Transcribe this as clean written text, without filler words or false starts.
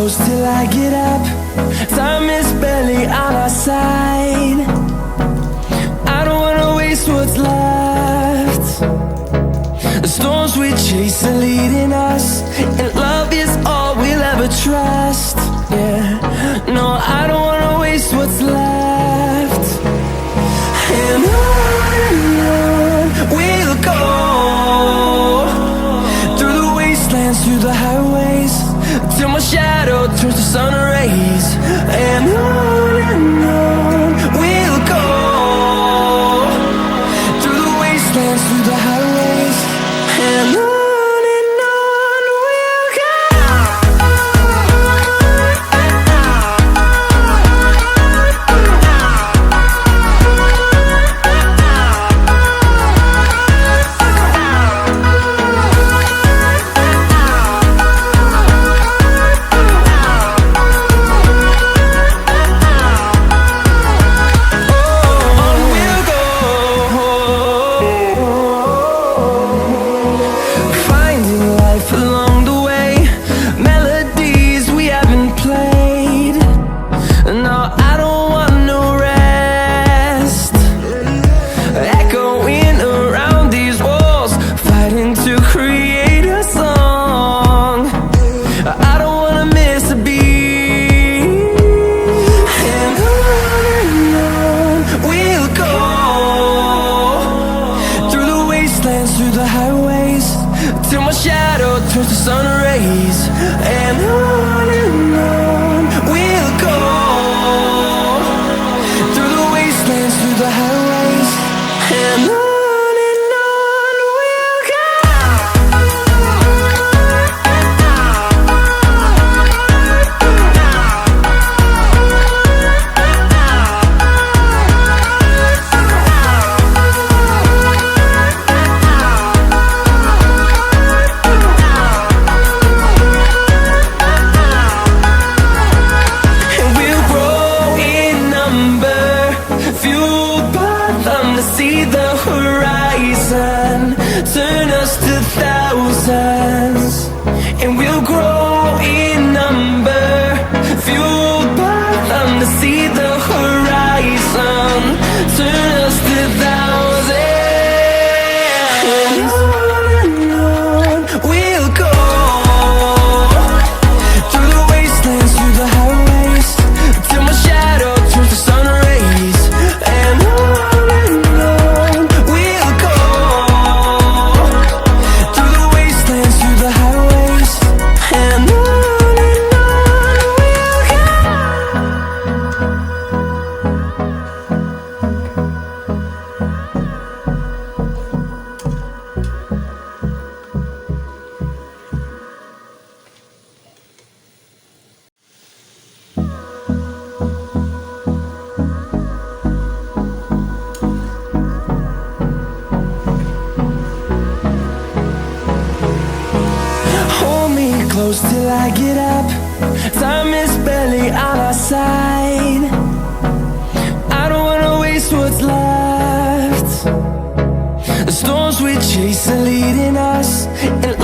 close till I get up. Time is barely on our side. I don't wanna waste what's left. The storms we chase are leading us, and love is all we'll ever trust. Yeah, no, I don't wanna waste what's left. And on we'll go, through the wastelands, through the highways, till my shadow turns to sun rays. And on we'll go, through the wastelands, through the highways, and on we'll go. Through the highways, till my shadow turns to sun rays. And on we'll go, through the wastelands, through the highways, and on we'll go. See the horizon turn us to thousands, and we'll grow in number, fueled by them. To see the horizon turn us to thousands, and on we'll go, through the wastelands, through the highways, till my shadow turns to sun rays. And close till I get up. Time is barely on our side. I don't wanna waste what's left. The storms we chase are leading us, and